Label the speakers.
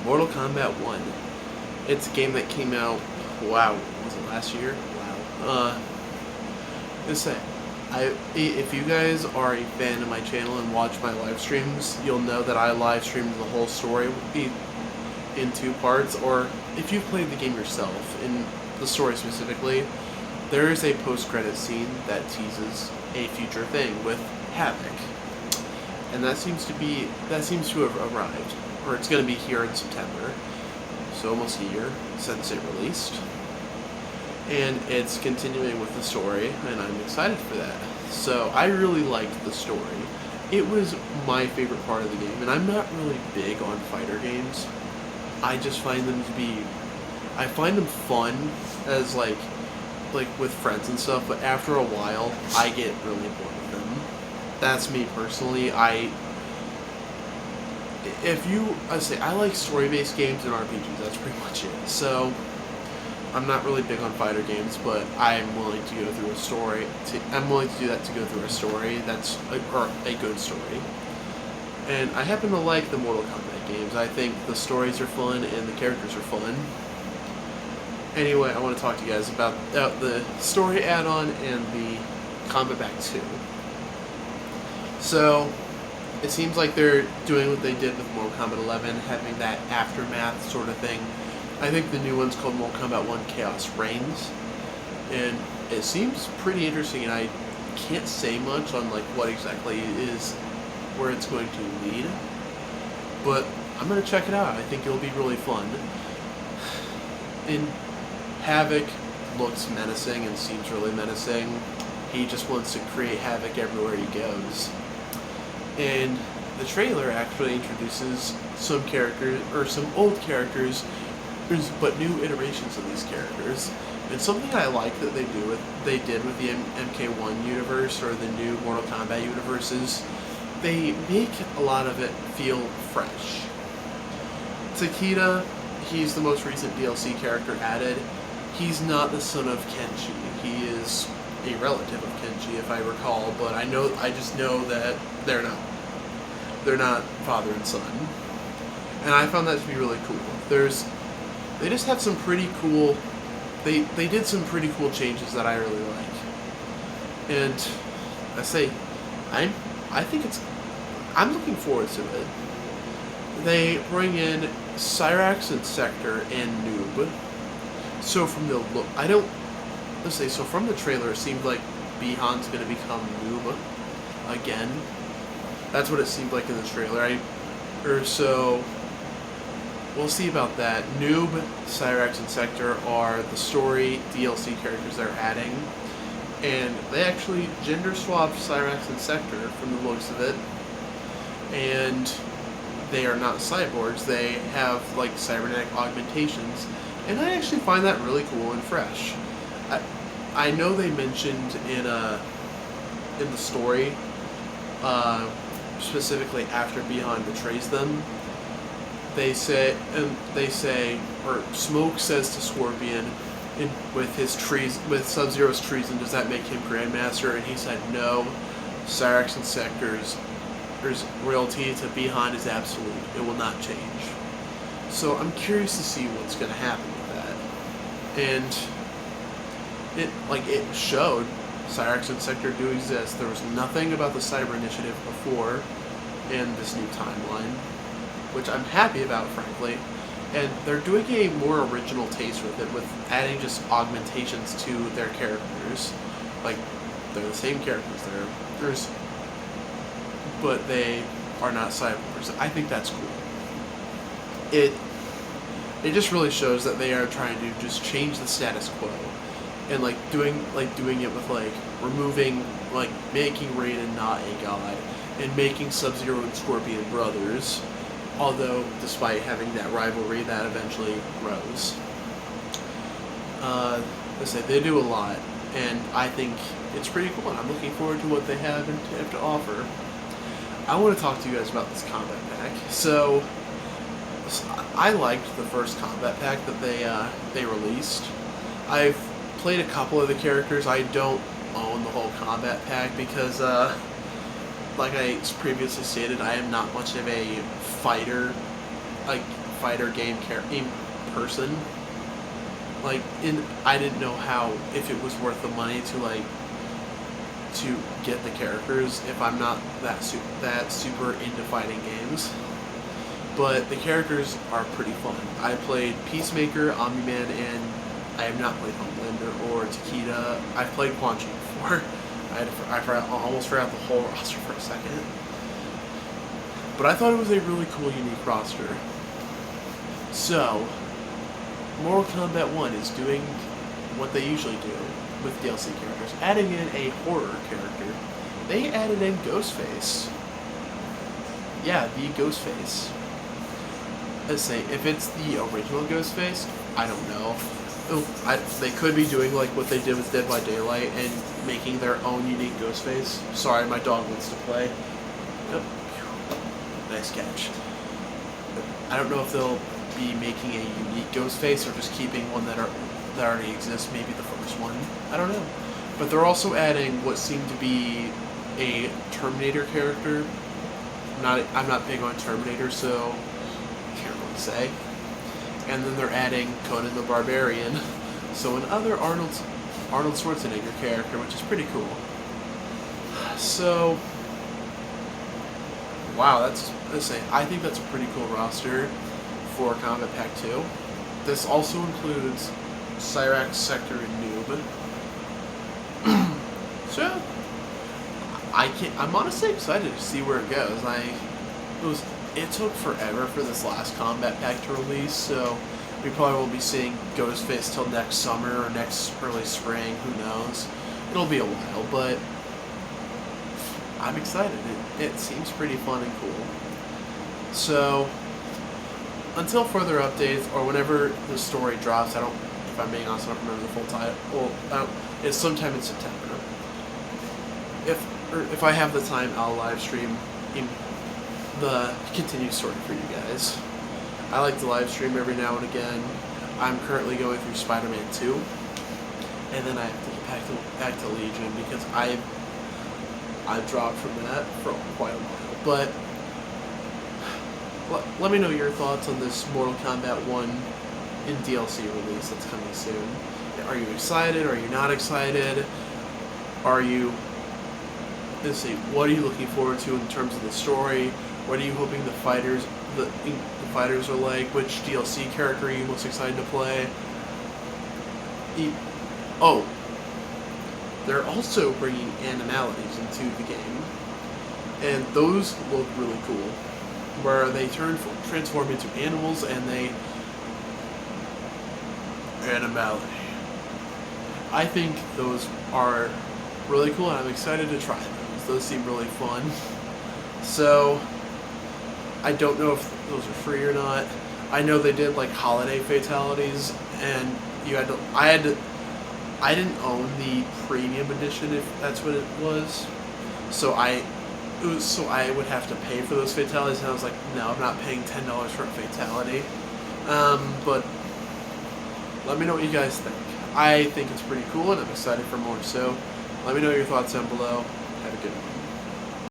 Speaker 1: Mortal Kombat 1. It's a game that came out, wow, was it last year? Wow. Let's say, if you guys are a fan of my channel and watch my live streams, you'll know that I live streamed the whole story in 2 parts, or if you've played the game yourself, in the story specifically, there is a post-credit scene that teases a future thing with Havoc. And that seems to have arrived, or it's going to be here in September, so almost a year since it released, and it's continuing with the story, and I'm excited for that. So I really liked the story. It was my favorite part of the game, and I'm not really big on fighter games. I just find them to be, I find them fun as like with friends and stuff, but after a while, I get really bored with them. That's me personally. I say I like story-based games and RPGs. That's pretty much it. So I'm not really big on fighter games, but I'm willing to go through a story. I'm willing to do that to go through a story that's a good story. And I happen to like the Mortal Kombat games. I think the stories are fun and the characters are fun. Anyway, I want to talk to you guys about the story add-on and the Kombat Pack 2. So, it seems like they're doing what they did with Mortal Kombat 11, having that aftermath sort of thing. I think the new one's called Mortal Kombat 1 Chaos Reigns, and it seems pretty interesting, and I can't say much on like what exactly is where it's going to lead, but I'm going to check it out. I think it'll be really fun. And Havoc looks menacing and seems really menacing. He just wants to create havoc everywhere he goes. And the trailer actually introduces some characters, or some old characters, but new iterations of these characters. And something I like that they did with the MK1 universe, or the new Mortal Kombat universes, they make a lot of it feel fresh. Takeda, he's the most recent DLC character added. He's not the son of Kenshi. He is a relative of Kenshi, if I recall, but I just know that they're not father and son. And I found that to be really cool. They just have some pretty cool, they did some pretty cool changes that I really like. And I'm looking forward to it. They bring in Cyrax and Sector and Noob. So from the look, so from the trailer, it seemed like Bihan's going to become Noob again. That's what it seemed like in the trailer. So we'll see about that. Noob, Cyrax, and Sector are the story DLC characters they're adding, and they actually gender swapped Cyrax and Sector from the looks of it. And they are not cyborgs. They have like cybernetic augmentations. And I actually find that really cool and fresh. I know they mentioned in the story, specifically after Bihan betrays them, or Smoke says to Scorpion, with Sub-Zero's treason, does that make him Grandmaster? And he said no. Cyrax and Sector's royalty to Bihan is absolute. It will not change. So I'm curious to see what's going to happen with that. And it showed Cyrax and Sector do exist. There was nothing about the Cyber Initiative before in this new timeline, which I'm happy about, frankly. And they're doing a more original taste with it, with adding just augmentations to their characters. Like, they're the same characters. But they are not cyborgs. I think that's cool. It just really shows that they are trying to just change the status quo, and doing it with removing, making Raiden not a god, and making Sub-Zero and Scorpion brothers, although despite having that rivalry that eventually grows. They do a lot, and I think it's pretty cool, and I'm looking forward to what they have to offer. I want to talk to you guys about this Kombat Pack. So I liked the first Kombat Pack that they released. I've played a couple of the characters. I don't own the whole Kombat Pack because, like I previously stated, I am not much of a fighter game in person. Like, I didn't know how, if it was worth the money to get the characters if I'm not that super into fighting games. But the characters are pretty fun. I played Peacemaker, Omni-Man, and I have not played Homelander or Takeda. I've played Quan Chi before. I almost forgot the whole roster for a second. But I thought it was a really cool, unique roster. So, Mortal Kombat 1 is doing what they usually do with DLC characters, adding in a horror character. They added in Ghostface. Yeah, the Ghostface. Let's say, if it's the original Ghostface, I don't know. They could be doing like what they did with Dead by Daylight and making their own unique Ghostface. Sorry, my dog wants to play. Oh, nice catch. I don't know if they'll be making a unique Ghostface or just keeping one that already exists, maybe the first one. I don't know. But they're also adding what seemed to be a Terminator character. I'm not big on Terminator, so I can't really say. And then they're adding Conan the Barbarian, so another Arnold Schwarzenegger character, which is pretty cool. So, wow, I think that's a pretty cool roster for Kombat Pack 2. This also includes Cyrax, Sector, and Noob. So, I'm honestly excited to see where it goes. It took forever for this last Kombat Pack to release, so we probably won't be seeing Ghostface till next summer or next early spring, who knows. It'll be a while, but I'm excited. It seems pretty fun and cool. So, until further updates, or whenever the story drops, if I'm being honest, I don't remember the full title. Well, it's sometime in September. If I have the time, I'll live stream the continued story for you guys. I like to live stream every now and again. I'm currently going through Spider-Man 2, and then I have to get back to Legion because I've dropped from that for quite a while. But let me know your thoughts on this Mortal Kombat 1 in DLC release that's coming soon. Are you excited? Are you not excited? What are you looking forward to in terms of the story? What are you hoping the fighters are like? Which DLC character are you most excited to play? They're also bringing animalities into the game, and those look really cool, where they transform into animals and animality. I think those are really cool, and I'm excited to try those. Those seem really fun. So, I don't know if those are free or not. I know they did like holiday fatalities, and I didn't own the premium edition, if that's what it was. So I would have to pay for those fatalities, and I was like, no, I'm not paying $10 for a fatality. But let me know what you guys think. I think it's pretty cool, and I'm excited for more. So let me know your thoughts down below. Have a good one.